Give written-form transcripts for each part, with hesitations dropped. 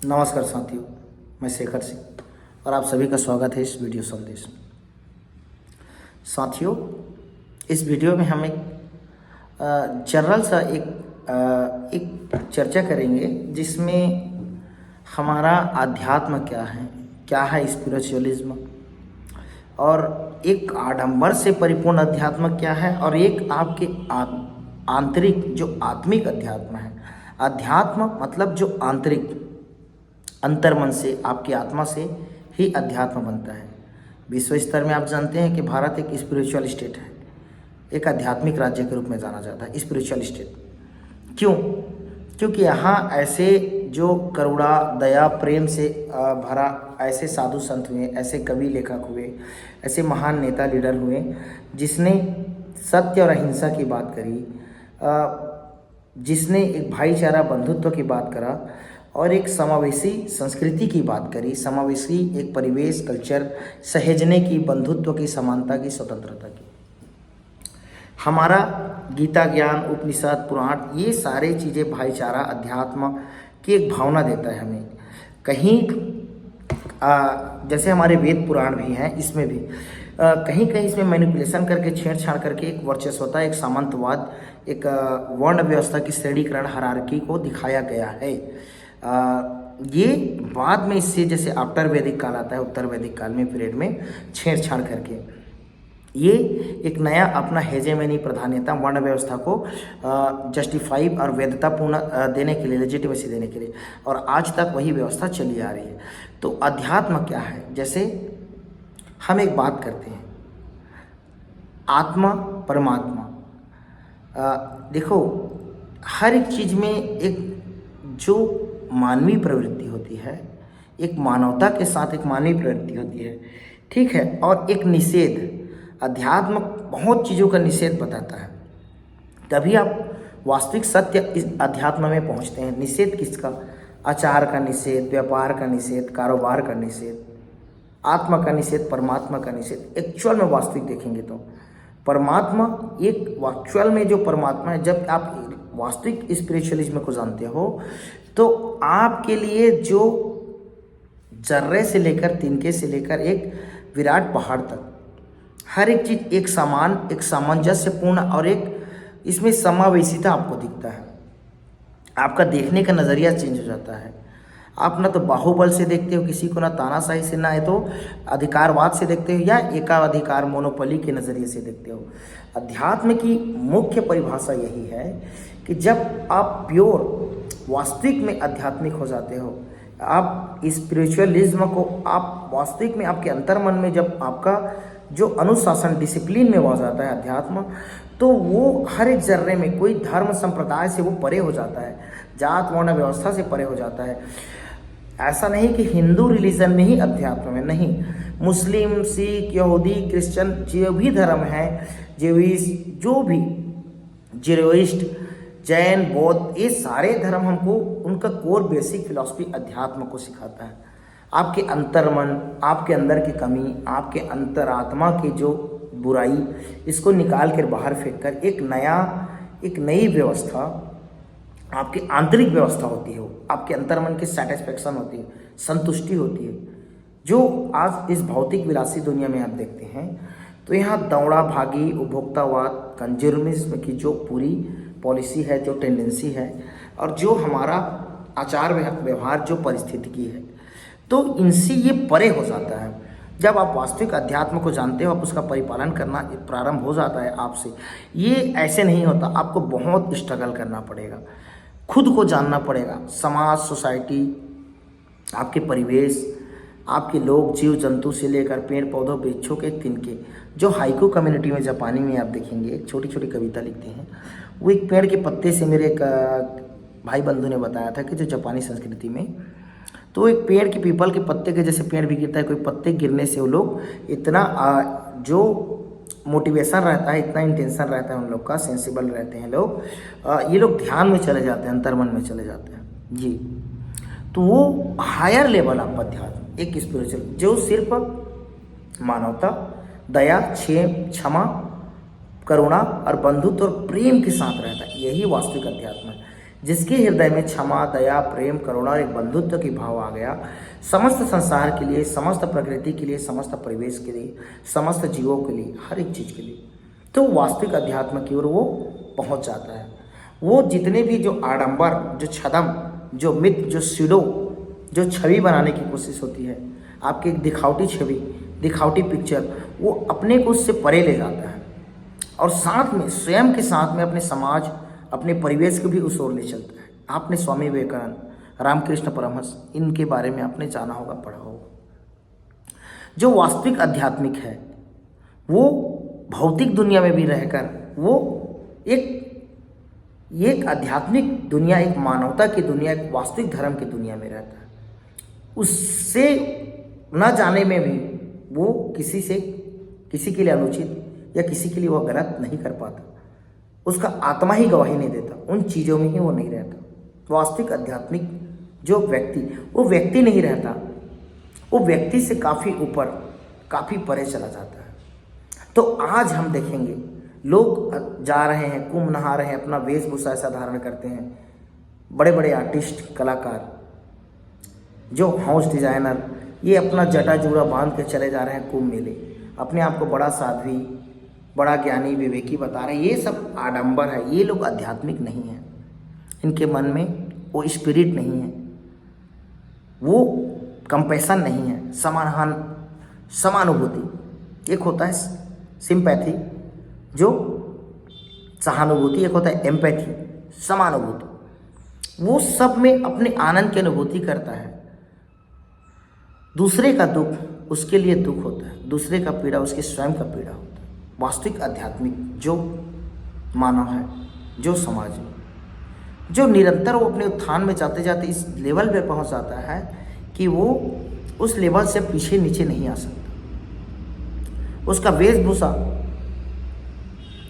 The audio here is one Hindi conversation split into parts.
नमस्कार साथियों, मैं शेखर सिंह और आप सभी का स्वागत है इस वीडियो संदेश में। साथियों, इस वीडियो में हम एक जनरल सा एक चर्चा करेंगे जिसमें हमारा अध्यात्म क्या है स्पिरिचुअलिज्म, और एक आडंबर से परिपूर्ण अध्यात्म क्या है, और एक आपके आंतरिक जो आत्मिक अध्यात्म है। अध्यात्म मतलब जो आंतरिक अंतर्मन से, आपकी आत्मा से ही अध्यात्म बनता है। विश्व स्तर में आप जानते हैं कि भारत एक स्पिरिचुअल स्टेट है, एक आध्यात्मिक राज्य के रूप में जाना जाता है स्पिरिचुअल स्टेट। क्यों? क्योंकि यहाँ ऐसे जो करुणा, दया, प्रेम से भरा ऐसे साधु संत हुए, ऐसे कवि, लेखक हुए, ऐसे महान नेता, लीडर हुए जिसने सत्य और अहिंसा की बात करी, जिसने एक भाईचारा, बंधुत्व की बात करा और एक समावेशी संस्कृति की बात करी, समावेशी एक परिवेश, कल्चर, सहेजने की, बंधुत्व की, समानता की, स्वतंत्रता की। हमारा गीता ज्ञान, उपनिषद, पुराण, ये सारे चीज़ें भाईचारा, अध्यात्म की एक भावना देता है हमें। कहीं जैसे हमारे वेद पुराण भी हैं, इसमें भी कहीं कहीं इसमें मैनिपुलेशन करके, छेड़छाड़ करके एक वर्चस्वता, एक सामंतवाद, एक वर्ण व्यवस्था की श्रेणीकरण, हायरार्की को दिखाया गया है। ये बाद में इससे, जैसे आफ्टर वैदिक काल आता है, उत्तर वैदिक काल में पीरियड में छेड़छाड़ करके ये एक नया अपना हेजेमनी, प्राधान्यता, वर्ण व्यवस्था को जस्टिफाई और वैधतापूर्ण देने के लिए, लेजिटिमेसी देने के लिए, और आज तक वही व्यवस्था चली आ रही है। तो अध्यात्म क्या है? जैसे हम एक बात करते हैं, आत्मा, परमात्मा। देखो, हर एक चीज़ में एक जो मानवीय प्रवृत्ति होती है, एक मानवता के साथ एक मानवीय प्रवृत्ति होती है, ठीक है, और एक निषेध। अध्यात्म बहुत चीज़ों का निषेध बताता है, तभी आप वास्तविक सत्य इस अध्यात्म में पहुंचते हैं। निषेध किसका? आचार का निषेध, व्यापार का निषेध, कारोबार का निषेध, आत्मा का निषेध, परमात्मा का निषेध। एक्चुअल में वास्तविक देखेंगे तो परमात्मा, एक एक्चुअल में जो परमात्मा है, जब आप वास्तविक स्पिरिचुअलिज्म को जानते हो तो आपके लिए जो जर्रे से लेकर, तिनके से लेकर एक विराट पहाड़ तक हर एक चीज़ एक समान, एक सामंजस्यपूर्ण और एक इसमें समावेशिता आपको दिखता है। आपका देखने का नज़रिया चेंज हो जाता है। आप ना तो बाहुबल से देखते हो किसी को, ना तानाशाही से, ना है तो अधिकारवाद से देखते हो, या एकाधिकार, मोनोपोली के नज़रिए से देखते हो। अध्यात्म की मुख्य परिभाषा यही है कि जब आप प्योर, वास्तविक में आध्यात्मिक हो जाते हो, आप स्पिरिचुअलिज्म को आप वास्तविक में, आपके अंतर्मन में जब आपका जो अनुशासन, डिसिप्लिन में हो जाता है अध्यात्म, तो वो हर एक जर्रे में, कोई धर्म संप्रदाय से वो परे हो जाता है, जात वर्ण व्यवस्था से परे हो जाता है। ऐसा नहीं कि हिंदू रिलीजन में ही अध्यात्म है, नहीं। मुस्लिम, सिख, यहूदी, क्रिश्चियन, जो भी धर्म है, जो भी जीरोइस्ट, जैन, बौद्ध, ये सारे धर्म हमको उनका कोर बेसिक फिलॉसफी अध्यात्म को सिखाता है। आपके अंतर्मन, आपके अंदर की कमी, आपके अंतरात्मा की जो बुराई, इसको निकाल कर बाहर फेंक कर एक नई व्यवस्था, आपकी आंतरिक व्यवस्था होती है, आपके अंतर्मन की सेटिस्फेक्शन होती है, संतुष्टि होती है, जो आज इस भौतिक विलासी दुनिया में आप देखते हैं। तो यहाँ दौड़ा भागी, उपभोक्तावाद, कंज्यूमरिज्म की जो पूरी पॉलिसी है, जो टेंडेंसी है, और जो हमारा आचार व्यवहार, जो परिस्थिति है, तो इनसे ये परे हो जाता है। जब आप वास्तविक अध्यात्म को जानते हो, आप उसका परिपालन करना प्रारंभ हो जाता है आपसे। ये ऐसे नहीं होता, आपको बहुत स्ट्रगल करना पड़ेगा, खुद को जानना पड़ेगा। समाज, सोसाइटी, आपके परिवेश, आपके लोग, जीव जंतु से लेकर पेड़ पौधों, वृक्षों के, तिनके, जो हाइकू कम्युनिटी में, जापानी में आप देखेंगे, एक छोटी छोटी कविता लिखते हैं। वो एक पेड़ के पत्ते से, मेरे एक भाई बंधु ने बताया था कि जो जापानी संस्कृति में, तो एक पेड़ के, पीपल के पत्ते के जैसे पेड़ भी गिरता है, कोई पत्ते गिरने से वो लोग इतना जो मोटिवेशन रहता है, इतना इंटेंशन रहता है उन लोग का, सेंसिबल रहते हैं लोग, ये लोग ध्यान में चले जाते हैं, अंतर्मन में चले जाते हैं जी। तो वो हायर लेवल आपका ध्यान, एक स्पिरिचुअल, जो सिर्फ मानवता, दया, क्षमा, करुणा और बंधुत्व और प्रेम के साथ रहता है, यही वास्तविक अध्यात्म है। जिसके हृदय में क्षमा, दया, प्रेम, करुणा और एक बंधुत्व की भाव आ गया, समस्त संसार के लिए, समस्त प्रकृति के लिए, समस्त परिवेश के लिए, समस्त जीवों के लिए, हर एक चीज़ के लिए, तो वास्तविक अध्यात्म की ओर वो पहुंच जाता है। वो जितने भी जो आडंबर, जो छदम, जो मिथ, जो सीडो, जो छवि बनाने की कोशिश होती है, आपकी एक दिखावटी छवि, दिखावटी पिक्चर, वो अपने को उससे परे ले जाता है और साथ में, स्वयं के साथ में अपने समाज, अपने परिवेश को भी उस ओर ले चलता है। आपने स्वामी विवेकानंद, रामकृष्ण परमहंस, इनके बारे में आपने जाना होगा, पढ़ा होगा। जो वास्तविक आध्यात्मिक है वो भौतिक दुनिया में भी रहकर वो एक आध्यात्मिक दुनिया, एक मानवता की दुनिया, एक वास्तविक धर्म की दुनिया में रहता है। उससे न जाने में भी वो किसी के लिए अनुचित या किसी के लिए वह गलत नहीं कर पाता। उसका आत्मा ही गवाही नहीं देता, उन चीज़ों में ही वो नहीं रहता। वास्तविक आध्यात्मिक जो व्यक्ति, वो व्यक्ति नहीं रहता, वो व्यक्ति से काफ़ी ऊपर, काफ़ी परे चला जाता है। तो आज हम देखेंगे लोग जा रहे हैं, कुंभ नहा रहे हैं, अपना वेशभूषा ऐसा धारण करते हैं, बड़े बड़े आर्टिस्ट, कलाकार, जो हाउस डिजाइनर, ये अपना जटा जूड़ा बांध के चले जा रहे हैं कुंभ मेले, अपने आप को बड़ा साध्वी, बड़ा ज्ञानी, विवेकी बता रहे हैं। ये सब आडंबर है, ये लोग आध्यात्मिक नहीं हैं। इनके मन में वो स्पिरिट नहीं है, वो कंपैशन नहीं है, समानुभूति। एक होता है सिंपैथी, जो सहानुभूति, एक होता है एम्पैथी, समानुभूति। वो सब में अपने आनंद की अनुभूति करता है। दूसरे का दुख उसके लिए दुख होता है, दूसरे का पीड़ा उसके स्वयं का पीड़ा होता है। वास्तविक आध्यात्मिक जो मानव है, जो समाज में, जो निरंतर वो अपने उत्थान में जाते जाते इस लेवल पे पहुंच जाता है कि वो उस लेवल से पीछे नीचे नहीं आ सकता। उसका वेशभूषा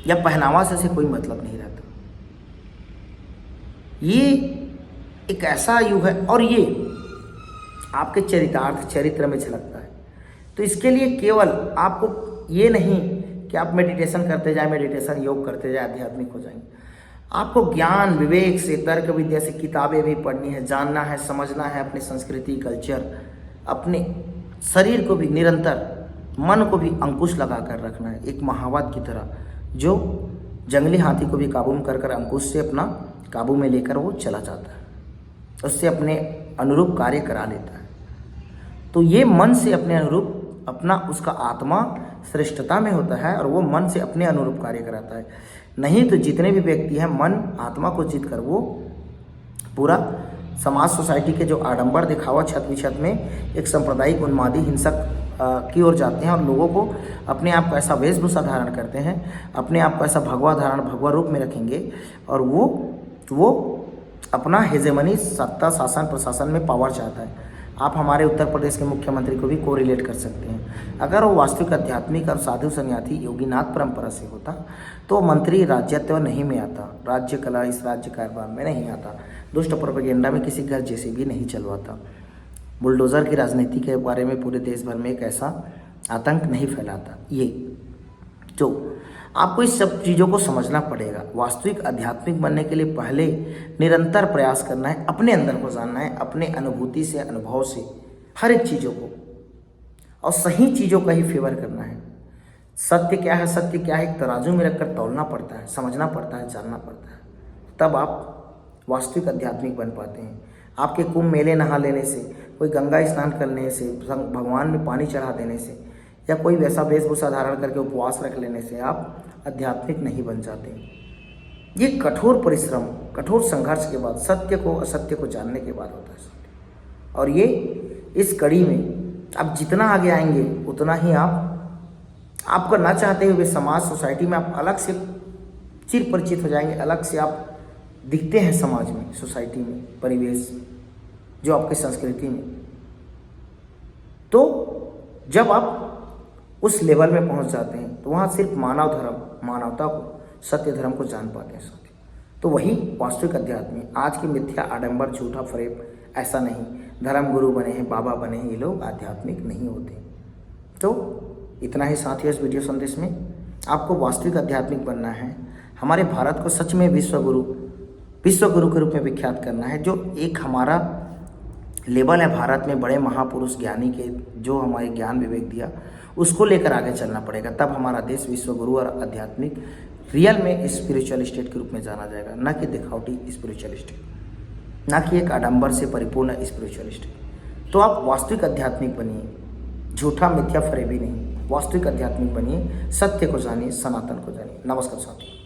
या पहनावा से कोई मतलब नहीं रहता। ये एक ऐसा युग है और ये आपके चरित्र में झलकता है। तो इसके लिए केवल आपको ये नहीं कि आप मेडिटेशन करते जाए, मेडिटेशन योग करते जाए आध्यात्मिक हो जाएंगे। आपको ज्ञान विवेक से, तर्क विद्या से किताबें भी पढ़नी है, जानना है, समझना है, अपनी संस्कृति, कल्चर, अपने शरीर को भी निरंतर, मन को भी अंकुश लगा कर रखना है, एक महावत की तरह, जो जंगली हाथी को भी काबू में कर अंकुश से अपना काबू में लेकर वो चला जाता है, उससे अपने अनुरूप कार्य करा लेता है। तो ये मन से अपने अनुरूप, अपना उसका आत्मा श्रेष्ठता में होता है और वो मन से अपने अनुरूप कार्य कराता है। नहीं तो जितने भी व्यक्ति हैं, मन आत्मा को जीत कर वो पूरा समाज, सोसाइटी के जो आडंबर, दिखावा, छत विछत में एक सांप्रदायिक उन्मादी हिंसक की ओर जाते हैं और लोगों को अपने आप को ऐसा वेशभूषा धारण करते हैं, अपने आप को ऐसा भगवा रूप में रखेंगे और वो अपना हेजेमनी, सत्ता, शासन, प्रशासन में पावर चाहता है। आप हमारे उत्तर प्रदेश के मुख्यमंत्री को भी कोरिलेट कर सकते हैं। अगर वो वास्तविक आध्यात्मिक और साधु सन्यासी योगीनाथ परंपरा से होता तो मंत्री राज्यत्व नहीं में आता, राज्य कला इस राज्य कारभार में नहीं आता, दुष्ट प्रोपेगेंडा में किसी घर जैसे भी नहीं चलवाता, बुलडोज़र की राजनीति के बारे में पूरे देश भर में एक ऐसा आतंक नहीं फैलाता। ये तो आपको इस सब चीज़ों को समझना पड़ेगा। वास्तविक आध्यात्मिक बनने के लिए पहले निरंतर प्रयास करना है, अपने अंदर को जानना है, अपने अनुभूति से, अनुभव से हर एक चीज़ों को, और सही चीज़ों का ही फेवर करना है। सत्य क्या है, सत्य क्या है, एक तराजू में रखकर तौलना पड़ता है, समझना पड़ता है, जानना पड़ता है, तब आप वास्तविक आध्यात्मिक बन पाते हैं। आपके कुंभ मेले नहा लेने से, कोई गंगा स्नान करने से, भगवान में पानी चढ़ा देने से, या कोई वैसा वेशभूषा धारण करके उपवास रख लेने से आप आध्यात्मिक नहीं बन जाते। ये कठोर परिश्रम, कठोर संघर्ष के बाद, सत्य को असत्य को जानने के बाद होता है। और ये इस कड़ी में आप जितना आगे आएंगे उतना ही आपको ना चाहते हुए समाज, सोसाइटी में आप अलग से चिर परिचित हो जाएंगे, अलग से आप दिखते हैं समाज में, सोसाइटी में, परिवेश, जो आपकी संस्कृति में। तो जब आप उस लेवल में पहुंच जाते हैं तो वहाँ सिर्फ मानव धर्म, मानवता को, सत्य धर्म को जान पाते हैं साथी। तो वही वास्तविक अध्यात्म। आज की मिथ्या, आडंबर, झूठा फरेब ऐसा नहीं। धर्म गुरु बने हैं, बाबा बने हैं, ये लोग आध्यात्मिक नहीं होते। तो इतना ही साथियों इस वीडियो संदेश में। आपको वास्तविक आध्यात्मिक बनना है, हमारे भारत को सच में विश्व गुरु विश्व गुरु के रूप में विख्यात करना है। जो एक हमारा लेवल है भारत में बड़े महापुरुष ज्ञानी के जो हमारे ज्ञान विवेक दिया, उसको लेकर आगे चलना पड़ेगा, तब हमारा देश विश्व गुरु और आध्यात्मिक रियल में स्पिरिचुअल स्टेट के रूप में जाना जाएगा, ना कि दिखावटी स्पिरिचुअल स्टेट, ना कि एक आडंबर से परिपूर्ण स्पिरिचुअल स्टेट। तो आप वास्तविक आध्यात्मिक बनिए, झूठा मिथ्या फरेबी नहीं, वास्तविक आध्यात्मिक बनिए, सत्य को जानिए, सनातन को जानिए। नमस्कार साथियों।